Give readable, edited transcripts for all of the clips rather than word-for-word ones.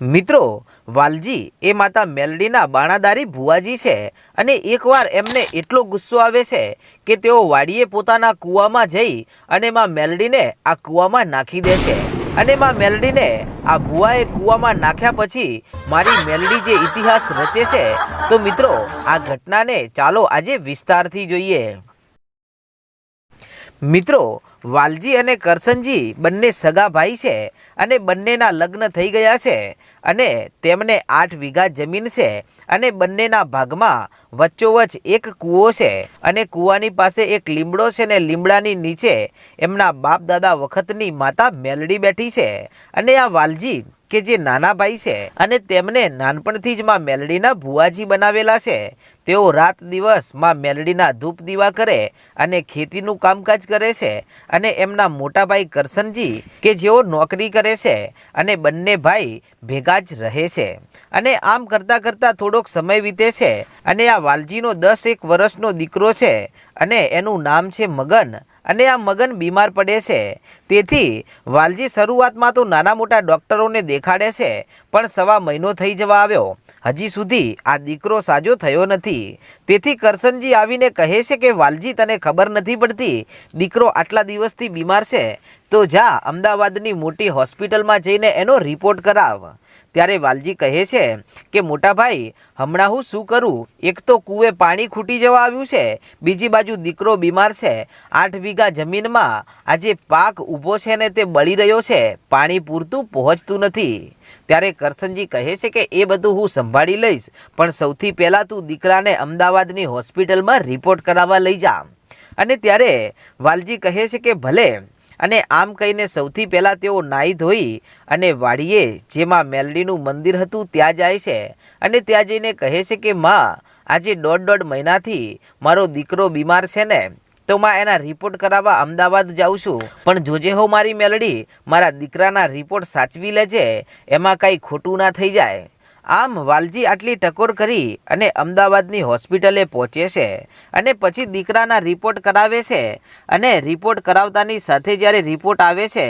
મિત્રો, વાલજી એ માતા મેલડીના બાણાદારી ભુવાજી છે અને એકવાર એમને એટલો ગુસ્સો આવે છે કે તેઓ વાડીએ પોતાના કૂવામાં જઈ અને માં મેલડીને આ કૂવામાં નાખી દે છે અને માં મેલડીને આ ભુવાએ કૂવામાં નાખ્યા પછી મારી મેલડી જે ઇતિહાસ રચે છે તો મિત્રો આ ઘટનાને ચાલો આજે વિસ્તારથી જોઈએ। મિત્રો, વાલજી અને કરશનજી બંને સગા ભાઈ છે અને બંનેના લગ્ન થઈ ગયા છે અને તેમને 8 વીઘા જમીન છે અને બંનેના ભાગમાં વચ્ચોવચ્ચ એક કૂવો છે અને કૂવાની પાસે એક લીમડો છે ને લીમડાની નીચે એમના બાપ દાદા વખતની માતા મેલડી બેઠી છે અને આ વાલજી કે જે નાના ભાઈ છે અને તેમને નાનપણથી જ માં મેલડીના ભુવાજી બનાવેલા છે। તેઓ રાત દિવસ માં મેલડીના ધૂપ દીવા કરે અને ખેતીનું કામકાજ કરે છે અને એમના મોટા ભાઈ કરશનજી કે જેઓ નોકરી કરે છે અને બંને ભાઈ ભેગા જ રહે છે અને આમ કરતાં કરતાં થોડોક સમય વીતે છે અને આ વાલજીનો 10 વર્ષનો દીકરો છે અને એનું નામ છે મગન અને આ મગન બીમાર પડે છે। તેથી વાલજી શરૂઆતમાં તો નાના મોટા ડૉક્ટરોને દેખાડે છે પણ 1.25 મહિનો થઈ જવા આવ્યો હજી સુધી આ દીકરો સાજો થયો નથી। તેથી કરશનજી આવીને કહે છે કે વાલજી તને ખબર નથી પડતી દીકરો આટલા દિવસથી બીમાર છે તો જા અમદાવાદની મોટી હોસ્પિટલમાં જઈને એનો રિપોર્ટ કરાવ। ત્યારે વાલજી કહે છે કે મોટા ભાઈ હમણાં હું શું કરું, એક તો કૂવે પાણી ખૂટી જવા આવ્યું છે, બીજી બાજુ દીકરો બીમાર છે, 8 વીઘા જમીનમાં આજે પાક ઊભો છે ને તે બળી રહ્યો છે, પાણી પૂરતું પહોંચતું નથી। ત્યારે કરશનજી કહે છે કે એ બધું હું સંભાળી લઈશ પણ સૌથી પહેલાં તું દીકરાને અમદાવાદની હોસ્પિટલમાં રિપોર્ટ કરાવવા લઈ જા। અને ત્યારે વાલજી કહે છે કે ભલે। અને આમ કહીને સૌથી પહેલાં તેઓ નાહી ધોઈ અને વાડીએ જેમાં મેલડીનું મંદિર હતું ત્યાં જાય છે અને ત્યાં જઈને કહે છે કે માં આજે 1.5 મહિનાથી મારો દીકરો બીમાર છે ને તો માં એના રિપોર્ટ કરાવવા અમદાવાદ જાઉં છું પણ જોજે હો મારી મેલડી મારા દીકરાના રિપોર્ટ સાચવી લેજે એમાં કાંઈ ખોટું ના થઈ જાય। આમ વાલજી આટલી ટકોર કરી અને અમદાવાદની હોસ્પિટલે પહોંચે છે અને પછી દીકરાના રિપોર્ટ કરાવે છે અને રિપોર્ટ કરાવતાની સાથે જ્યારે રિપોર્ટ આવે છે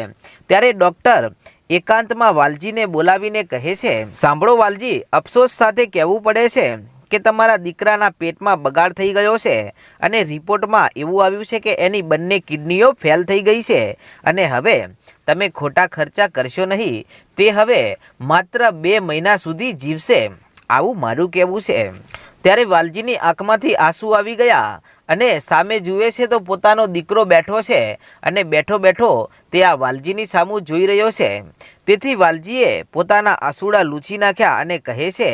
ત્યારે ડૉક્ટર એકાંતમાં વાલજીને બોલાવીને કહે છે, સાંભળો વાલજી, અફસોસ સાથે કહેવું પડે છે કે તમારા દીકરાના પેટમાં બગાડ થઈ ગયો છે અને રિપોર્ટમાં એવું આવ્યું છે કે એની બંને કિડનીઓ ફેલ થઈ ગઈ છે અને હવે તમે ખોટા ખર્ચા કરશો નહીં, તે હવે માત્ર 2 મહિના સુધી જીવશે, આવું મારું કહેવું છે। ત્યારે વાલજીની આંખમાંથી આંસુ આવી ગયા અને સામે જુએ છે તો પોતાનો દીકરો બેઠો છે અને બેઠો બેઠો તે આ વાલજીની સામું જોઈ રહ્યો છે। તેથી વાલજીએ પોતાના આંસુડા લૂછી નાખ્યા અને કહે છે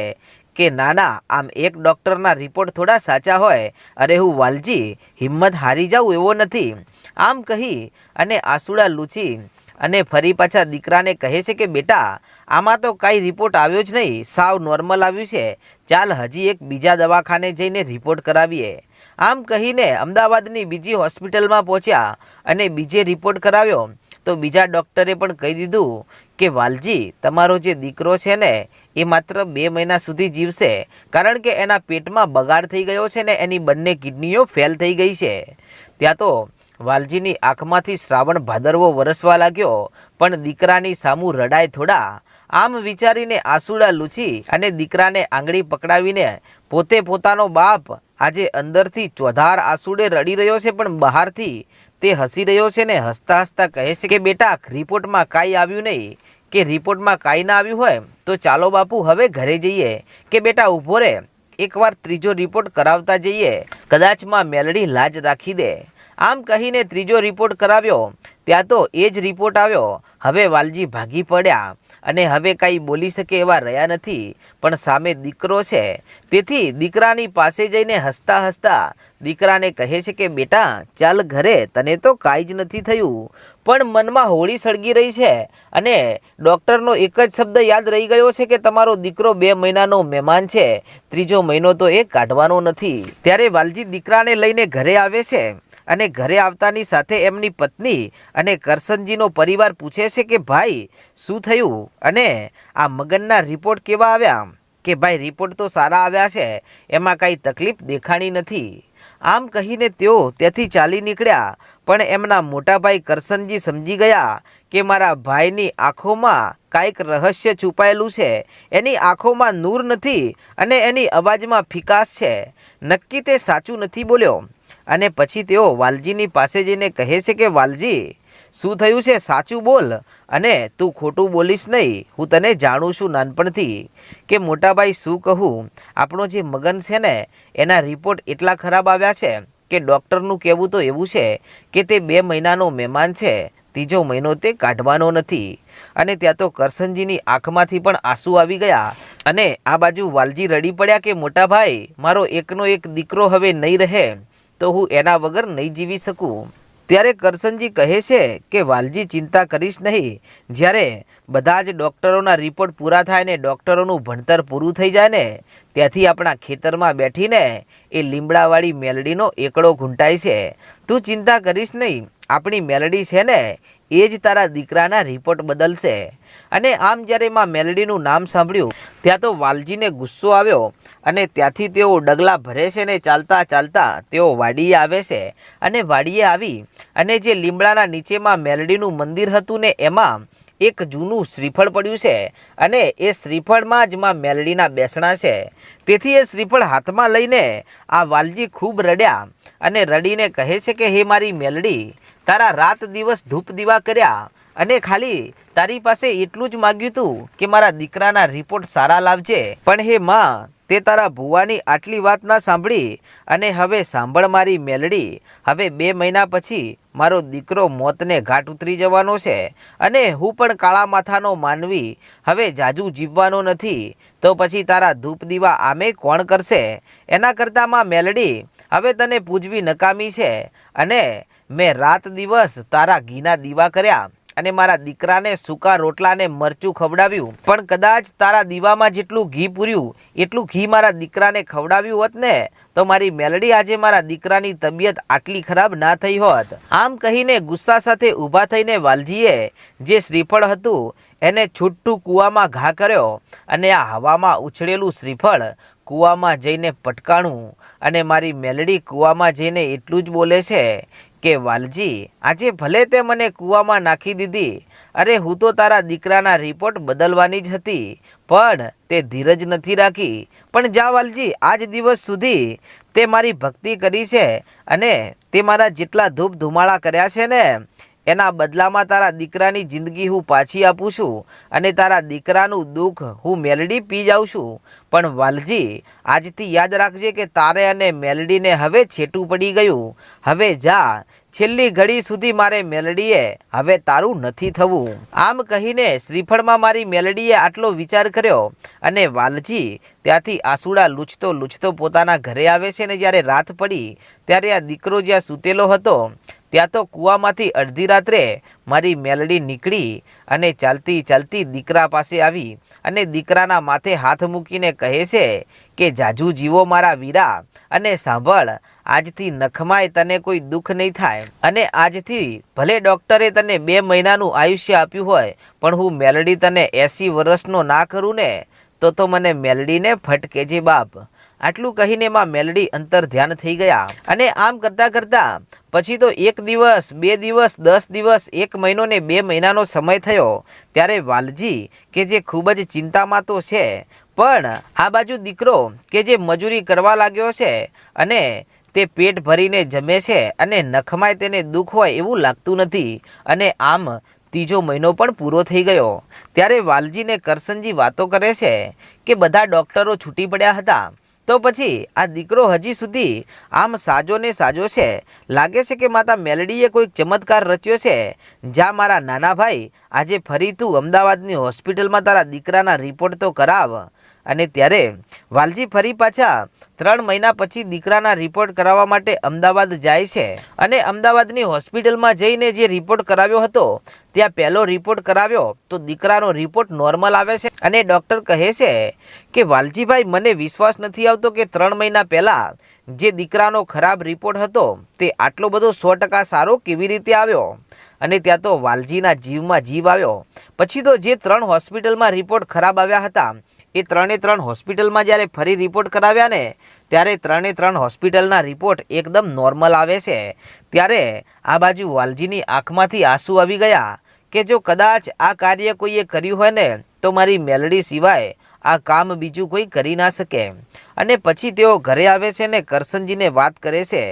કે નાના આમ એક ડૉક્ટરના રિપોર્ટ થોડા સાચા હોય, અરે હું વાલજી હિંમત હારી જાઉં એવો નથી। આમ કહી અને આંસુડા લૂછી અને ફરી પાછા દીકરાને કહે છે કે બેટા આમાં તો કાંઈ રિપોર્ટ આવ્યો જ નહીં, સાવ નોર્મલ આવ્યું છે, ચાલ હજી એક બીજા દવાખાને જઈને રિપોર્ટ કરાવીએ। આમ કહીને અમદાવાદની બીજી હોસ્પિટલમાં પહોંચ્યા અને બીજે રિપોર્ટ કરાવ્યો તો બીજા ડૉક્ટરે પણ કહી દીધું કે વાલજી તમારો જે દીકરો છે ને એ માત્ર 2 મહિના સુધી જીવશે કારણ કે એના પેટમાં બગાડ થઈ ગયો છે ને એની બંને કિડનીઓ ફેલ થઈ ગઈ છે। ત્યાં તો વાલજીની આંખમાંથી શ્રાવણ ભાદરવો વરસવા લાગ્યો પણ દીકરાની સામું રડાય થોડા। આમ વિચારીને આંસુડા લૂછી અને દીકરાને આંગળી પકડાવીને પોતે પોતાનો બાપ આજે અંદરથી ચોધાર આંસુડે રડી રહ્યો છે પણ બહારથી તે હસી રહ્યો છે ને હસતા હસતા કહે છે કે બેટા રિપોર્ટમાં કાંઈ આવ્યું નહીં, કે રિપોર્ટમાં કાંઈ ના આવ્યું હોય તો ચાલો બાપુ હવે ઘરે જઈએ, કે બેટા ઊભો રહે એકવાર ત્રીજો રિપોર્ટ કરાવતા જઈએ, કદાચ માં મેલડી લાજ રાખી દે। આમ કહીને ત્રીજો રિપોર્ટ કરાવ્યો ત્યાં તો એ જ રિપોર્ટ આવ્યો। હવે વાલજી ભાગી પડ્યા અને હવે કાંઈ બોલી શકે એવા રહ્યા નથી પણ સામે દીકરો છે તેથી દીકરાની પાસે જઈને હસતા હસતા દીકરાને કહે છે કે બેટા ચાલ ઘરે, તને તો કાંઈ જ નથી થયું પણ મનમાં હોળી સળગી રહી છે અને ડૉક્ટરનો એક જ શબ્દ યાદ રહી ગયો છે કે તમારો દીકરો 2 મહિનાનો મહેમાન છે, 3જો મહિનો તો એ કાઢવાનો નથી। ત્યારે વાલજી દીકરાને લઈને ઘરે આવે છે અને ઘરે આવતાની સાથે એમની પત્ની અને કરશનજીનો પરિવાર પૂછે છે કે ભાઈ શું થયું અને આ મગનના રિપોર્ટ કેવા આવ્યા? કે ભાઈ રિપોર્ટ તો સારા આવ્યા છે, એમાં કાંઈ તકલીફ દેખાણી નથી. આમ કહીને તેઓ ત્યાંથી ચાલી નીકળ્યા. પણ એમના મોટા ભાઈ કરશનજી સમજી ગયા કે મારા ભાઈની આંખોમાં કાંઈક રહસ્ય છુપાયેલું છે. એની આંખોમાં નૂર નથી અને એની અવાજમાં ફિકાસ છે. નક્કી તે સાચું નથી બોલ્યો. અને પછી તેઓ વાલજીની પાસે જઈને કહે છે કે વાલજી, શું થયું છે? સાચું બોલ અને તું ખોટું બોલીશ નહીં. હું તને જાણું છું નાનપણથી. કે મોટાભાઈ શું કહું, આપણો જે મગન છે ને એના રિપોર્ટ એટલા ખરાબ આવ્યા છે કે ડૉક્ટરનું કહેવું તો એવું છે કે તે 2 મહિનાનો મહેમાન છે, 3જો મહિનો તે કાઢવાનો નથી. અને ત્યાં તો કરશનજીની આંખમાંથી પણ આંસુ આવી ગયા. અને આ બાજુ વાલજી રડી પડ્યા કે મોટાભાઈ, મારો એકનો એક દીકરો હવે નહીં રહે તો હું એના વગર નહીં જીવી શકું. ત્યારે કરશનજી કહે છે કે વાલજી ચિંતા કરીશ નહીં. જ્યારે બધા જ ડૉક્ટરોના રિપોર્ટ પૂરા થાય ને ડૉક્ટરોનું ભણતર પૂરું થઈ જાય ને ત્યાંથી આપણા ખેતરમાં બેઠીને એ લીમડાવાળી મેલડીનો એકડો ઘૂંટાય છે. તું ચિંતા કરીશ નહીં, આપણી મેલડી છે ને એ જ તારા દીકરાના રિપોર્ટ બદલશે. અને આમ જ્યારે માં મેલડીનું નામ સાંભળ્યું ત્યાં તો વાલજીને ગુસ્સો આવ્યો અને ત્યાંથી તેઓ ડગલા ભરે છે ને ચાલતા ચાલતા તેઓ વાડીએ આવે છે. અને વાડીએ આવી અને જે લીમડાના નીચેમાં મેલડીનું મંદિર હતું ને એમાં એક જૂનું શ્રીફળ પડ્યું છે અને એ શ્રીફળમાં જ માં મેલડીના બેસણા છે. તેથી એ શ્રીફળ હાથમાં લઈને આ વાલજી ખૂબ રડ્યા અને રડીને કહે છે કે હે મારી મેલડી, તારા રાત દિવસ ધૂપ દીવા કર્યા અને ખાલી તારી પાસે એટલું જ માગ્યું હતું કે મારા દીકરાના રિપોર્ટ સારા લાવજે. પણ હે માં, તે તારા ભુવાની આટલી વાત ના સાંભળી. અને હવે સાંભળ મારી મેલડી, હવે 2 મહિના પછી મારો દીકરો મોતને ઘાટ ઉતરી જવાનો છે અને હું પણ કાળા માથાનો માનવી હવે જાજુ જીવવાનો નથી. તો પછી તારા ધૂપ દીવા આમે કોણ કરશે? એના કરતાં માં મેલડી, હવે તને પૂજવી નકામી છે. અને મેં રાત દિવસ તારા ઘીના દીવા કર્યા અને મારા દીકરાને સૂકા રોટલાને મરચું ખવડાવ્યું. પણ કદાચ તારા દીવામાં જેટલું ઘી પૂર્યું એટલું ઘી મારા દીકરાને ખવડાવ્યું હોત ને તો મારી મેલડી આજે મારા દીકરાની તબિયત આટલી ખરાબ ના થઈ હોત. આમ કહીને ગુસ્સા સાથે ઊભા થઈને વાલજીએ જે શ્રીફળ હતું એને છૂટું કૂવામાં ઘા કર્યો અને આ હવામાં ઉછળેલું શ્રીફળ કૂવામાં જઈને પટકાણું. અને મારી મેલડી કૂવામાં જઈને એટલું જ બોલે છે કે વાલજી, આજે ભલે તે મને કૂવામાં નાખી દીધી, અરે હું તો તારા દીકરાના રિપોર્ટ બદલવાની જ હતી, પણ તે ધીરજ નથી રાખી. પણ જા વાલજી, આજ દિવસ સુધી તે મારી ભક્તિ કરી છે અને તે મારા જેટલા ધૂપ ધુમાડા કર્યા છે ને એના બદલામાં તારા દીકરાની જિંદગી હું પાછી આપું છું અને તારા દીકરાનું દુઃખ હું મેલડી પી જાઉં છું. પણ વાલજી, આજથી યાદ રાખજે કે તારે અને મેલડીને હવે છેટું પડી ગયું. હવે જા, છેલ્લી ઘડી સુધી મારે મેલડીએ હવે તારું નથી થવું. આમ કહીને શ્રીફળમાં મારી મેલડીએ આટલો વિચાર કર્યો અને વાલજી ત્યાંથી આંસુડા લૂછતો લૂછતો પોતાના ઘરે આવે છે. ને જ્યારે રાત પડી ત્યારે આ દીકરો જ્યાં સૂતેલો હતો ત્યાં તો કૂવામાંથી અડધી રાત્રે મારી મેલડી નીકળી અને ચાલતી ચાલતી દીકરા પાસે આવી અને દીકરાના માથે હાથ મૂકીને કહે છે કે જાજુ જીવો મારા વીરા. અને સાંભળ, આજથી નખમાય તને કોઈ દુઃખ નહીં થાય. અને આજથી ભલે ડૉક્ટરે તને 2 મહિનાનું આયુષ્ય આપ્યું હોય પણ હું મેલડી તને 80 વર્ષનો ના કરું ને તો મને મેલડીને ફટકે છે બાપ. આટલું કહીને માં મેલડી અંતર ધ્યાન થઈ ગયા. અને આમ કરતાં કરતાં પછી તો 1 દિવસ 2 દિવસ 10 દિવસ 1 મહિનો ને 2 મહિનાનો સમય થયો. ત્યારે વાલજી કે જે ખૂબ જ ચિંતામાં તો છે, પણ આ બાજુ દીકરો કે જે મજૂરી કરવા લાગ્યો છે અને તે પેટ ભરીને જમે છે અને નખમાય તેને દુઃખ હોય એવું લાગતું નથી. અને આમ 3જો મહિનો પણ પૂરો થઈ ગયો. ત્યારે વાલજીને કરશનજી વાતો કરે છે કે બધા ડૉક્ટરો છૂટી પડ્યા હતા. તો પછી આ દીકરો હજી સુધી આમ સાજો ને સાજો છે. લાગે છે કે માતા મેલડીએ કોઈક ચમત્કાર રચ્યો છે. જ્યાં મારા નાના ભાઈ, આજે ફરી તું અમદાવાદની હોસ્પિટલમાં તારા દીકરાના રિપોર્ટ તો કરાવ. અને ત્યારે વાલજી ફરી પાછા 3 મહિના પછી દીકરાના રિપોર્ટ કરાવવા માટે અમદાવાદ જાય છે. અને અમદાવાદની હોસ્પિટલમાં જઈને જે રિપોર્ટ કરાવ્યો હતો ત્યાં પહેલો રિપોર્ટ કરાવ્યો તો દીકરાનો રિપોર્ટ નોર્મલ આવે છે. અને ડૉક્ટર કહે છે કે વાલજીભાઈ, મને વિશ્વાસ નથી આવતો કે 3 મહિના પહેલાં જે દીકરાનો ખરાબ રિપોર્ટ હતો તે આટલો બધો 100% સારો કેવી રીતે આવ્યો. અને ત્યાં તો વાલજીના જીવમાં જીવ આવ્યો. પછી તો જે 3 હોસ્પિટલમાં રિપોર્ટ ખરાબ આવ્યા હતા એ 3 હોસ્પિટલમાં જ્યારે ફરી રિપોર્ટ કરાવ્યા ને ત્યારે 3 હોસ્પિટલના રિપોર્ટ એકદમ નોર્મલ આવે છે। ત્યારે આ બાજુ વાલજીની આંખમાંથી આંસુ આવી ગયા કે જો કદાચ આ કાર્ય કોઈએ કર્યું હોય ને તો મારી મેલડી સિવાય આ કામ બીજું કોઈ કરી ના શકે। અને પછી તેઓ ઘરે આવે છે ને કરશનજીને વાત કરે છે।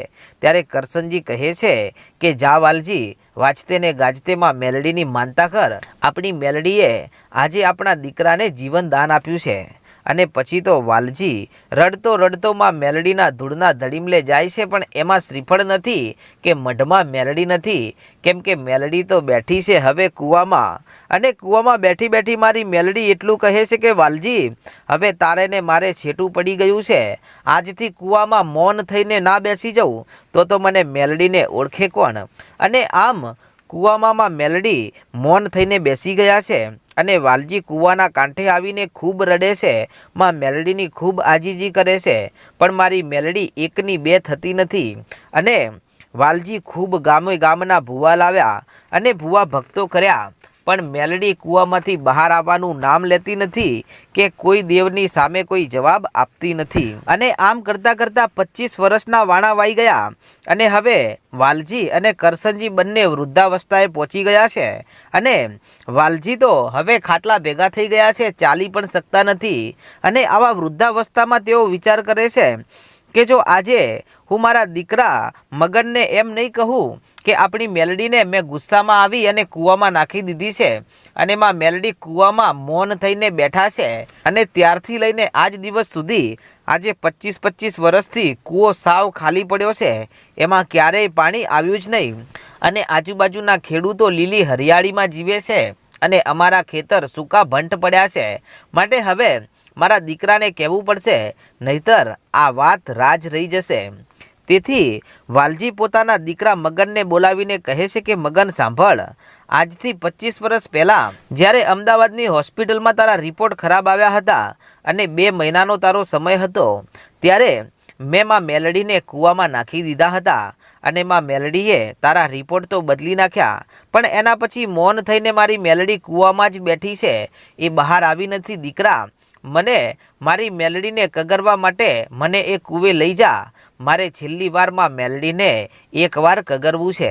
ત્યારે કરશનજી કહે છે કે જા વાલજી, વાંચતે ને ગાજતેમાં મેલડીની માનતા કર। આપણી મેલડીએ આજે આપણા દીકરાને જીવન દાન આપ્યું છે। અને પછી તો વાલજી રડતો રડતો માં મેલડીના ધૂળના ધડીમલે જાય છે, પણ એમાં શ્રીફળ નથી કે મઢમાં મેલડી નથી, કેમ કે મેલડી તો બેઠી છે હવે કૂવામાં। અને કૂવામાં બેઠી બેઠી મારી મેલડી એટલું કહે છે કે વાલજી, હવે તારે ને મારે છેટું પડી ગયું છે। આજથી કૂવામાં મૌન થઈને ના બેસી જાઉં તો મને મેલડીને ઓળખે કોણ? અને આમ કૂવામાં મેલડી મૌન થઈને બેસી ગયા છે। અને વાલજી કૂવાના કાંઠે આવીને ખૂબ રડે છે, માં મેલડીની ખૂબ આજીજી કરે છે, પણ મારી મેલડી એકની બે થતી નથી। અને વાલજી ખૂબ ગામના ભૂવા લાવ્યા અને ભૂવા ભક્તો કર્યા, પણ મેલડી કૂવામાંથી બહાર આવવાનું નામ લેતી નથી કે કોઈ દેવની સામે કોઈ જવાબ આપતી નથી। અને આમ કરતાં કરતાં 25 વર્ષના વાણા વાઈ ગયા અને હવે વાલજી અને કરશનજી બંને વૃદ્ધાવસ્થાએ પહોંચી ગયા છે। અને વાલજી તો હવે ખાટલા ભેગા થઈ ગયા છે, ચાલી પણ શકતા નથી। અને આવા વૃદ્ધાવસ્થામાં તેઓ વિચાર કરે છે કે જો આજે હું મારા દીકરા મગનને એમ નહીં કહું કે આપણી મેલડીને મેં ગુસ્સામાં આવી અને કૂવામાં નાખી દીધી છે, અને માં મેલડી કૂવામાં મૌન થઈને બેઠા છે, અને ત્યારથી લઈને આજ દિવસ સુધી આજે 25 વર્ષથી કૂવો સાવ ખાલી પડ્યો છે, એમાં ક્યારેય પાણી આવ્યું જ નહીં। અને આજુબાજુના ખેડૂતો લીલી હરિયાળીમાં જીવે છે અને અમારા ખેતર સૂકા ભંટ પડ્યા છે, માટે હવે મારા દીકરાને કહેવું પડશે, નહીતર આ વાત રાજ રહી જશે। તેથી વાલજી પોતાના દીકરા મગનને બોલાવીને કહે છે કે મગન સાંભળ, આજથી 25 વર્ષ પહેલાં જ્યારે અમદાવાદની હોસ્પિટલમાં તારા રિપોર્ટ ખરાબ આવ્યા હતા અને 2 મહિનાનો તારો સમય હતો, ત્યારે મેં માં મેલડીને કૂવામાં નાખી દીધા હતા અને માં મેલડીએ તારા રિપોર્ટ તો બદલી નાખ્યા, પણ એના પછી મૌન થઈને મારી મેલડી કૂવામાં જ બેઠી છે, એ બહાર આવી નથી। દીકરા, મને મારી મેલડીને કગરવા માટે મને એ કૂવે લઈ જા, મારે છેલ્લી વારમાં મેલડીને એકવાર કગરવું છે।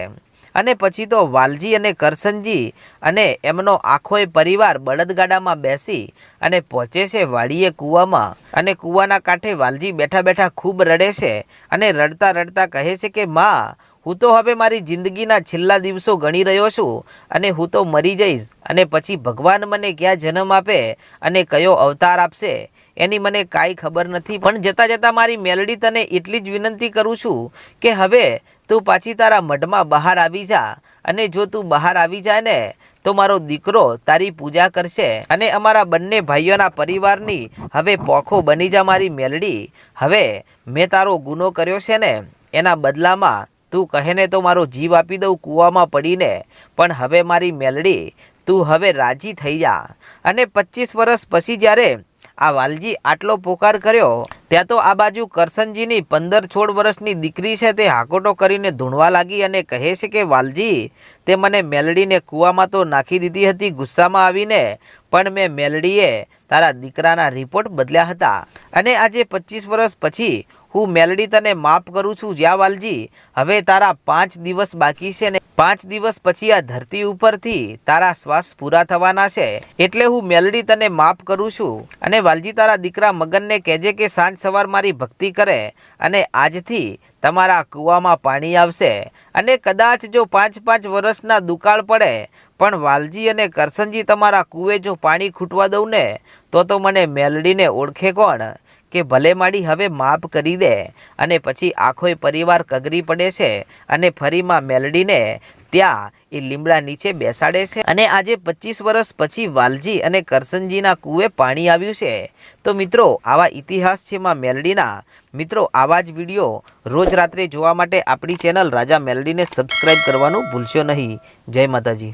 અને પછી તો વાલજી અને કરશનજી અને એમનો આખોય પરિવાર બળદગાડામાં બેસી અને પહોંચે છે વાડીએ કૂવામાં। અને કૂવાના કાંઠે વાલજી બેઠા બેઠા ખૂબ રડે છે અને રડતા રડતા કહે છે કે માં, હું તો હવે મારી જિંદગીના છેલ્લા દિવસો ગણી રહ્યો છું અને હું તો મરી જઈશ, અને પછી ભગવાન મને ક્યાં જન્મ આપે અને કયો અવતાર આપશે એની મને કાંઈ ખબર નથી, પણ જતાં જતાં મારી મેલડી તને એટલી જ વિનંતી કરું છું કે હવે તું પાછી તારા મઢમાં બહાર આવી જા, અને જો તું બહાર આવી જાય ને તો મારો દીકરો તારી પૂજા કરશે અને અમારા બંને ભાઈઓના પરિવારની હવે પોખો બની જા મારી મેલડી। હવે મેં તારો ગુનો કર્યો છે ને એના બદલામાં તું કહે ને તો મારો જીવ આપી દઉં કૂવામાં પડીને, પણ હવે મારી મેલડી તું હવે રાજી થઈ જા। અને 25 વર્ષ પછી જ્યારે આ વાલજી આટલો પોકાર કર્યો ત્યાં તો આ બાજુ કરશનજીની 15-16 વર્ષની દીકરી છે તે હાકોટો કરીને ધૂણવા લાગી અને કહે છે કે વાલજી, તે મને મેલડીને કૂવામાં તો નાખી દીધી હતી ગુસ્સામાં આવીને, પણ મેં મેલડીએ તારા દીકરાના રિપોર્ટ બદલ્યા હતા, અને આજે 25 વર્ષ પછી હું મેલડી તને માફ કરું છું। જ્યાં વાલજી, હવે તારા 5 દિવસ બાકી છે ને 5 દિવસ પછી આ ધરતી ઉપરથી તારા શ્વાસ પૂરા થવાના છે, એટલે હું મેલડી તને માફ કરું છું। અને વાલજી, તારા દીકરા મગનને કહેજે કે સાંજ સવાર મારી ભક્તિ કરે અને આજથી તમારા કૂવામાં પાણી આવશે, અને કદાચ જો 5-5 વર્ષના દુકાળ પડે પણ વાલજી અને કરશનજી તમારા કૂવે જો પાણી ખૂટવા દઉં ને તો મને મેલડીને ઓળખે કોણ કે ભલે માડી હવે માફ કરી દે। અને પછી આખોય પરિવાર કગરી પડે છે અને ફરીમાં મેલડીને ત્યાં એ લીમડા નીચે બેસાડે છે, અને આજે 25 વર્ષ પછી વાલજી અને કરશનજીના કૂવે પાણી આવ્યું છે। તો મિત્રો, આવા ઇતિહાસ છે માં મેલડીના। મિત્રો, આવા જ વિડીયો રોજ રાત્રે જોવા માટે આપણી ચેનલ રાજા મેલડીને સબસ્ક્રાઈબ કરવાનું ભૂલશો નહીં। જય માતાજી।